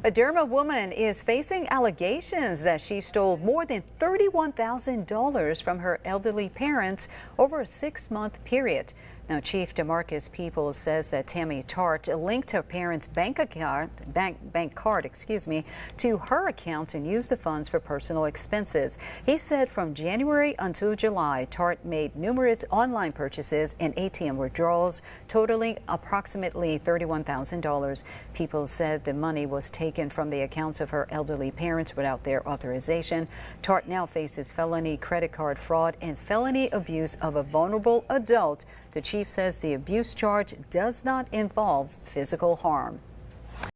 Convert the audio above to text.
A Derma woman is facing allegations that she stole more than $31,000 from her elderly parents over a 6-month period. Now, Chief DeMarcus Peoples says that Tammy Tart linked her parents' bank card to her account and used the funds for personal expenses. He said from January until July, Tart made numerous online purchases and ATM withdrawals totaling approximately $31,000. Peoples said the money was taken from the accounts of her elderly parents without their authorization. Tart now faces felony credit card fraud and felony abuse of a vulnerable adult. The chief says the abuse charge does not involve physical harm.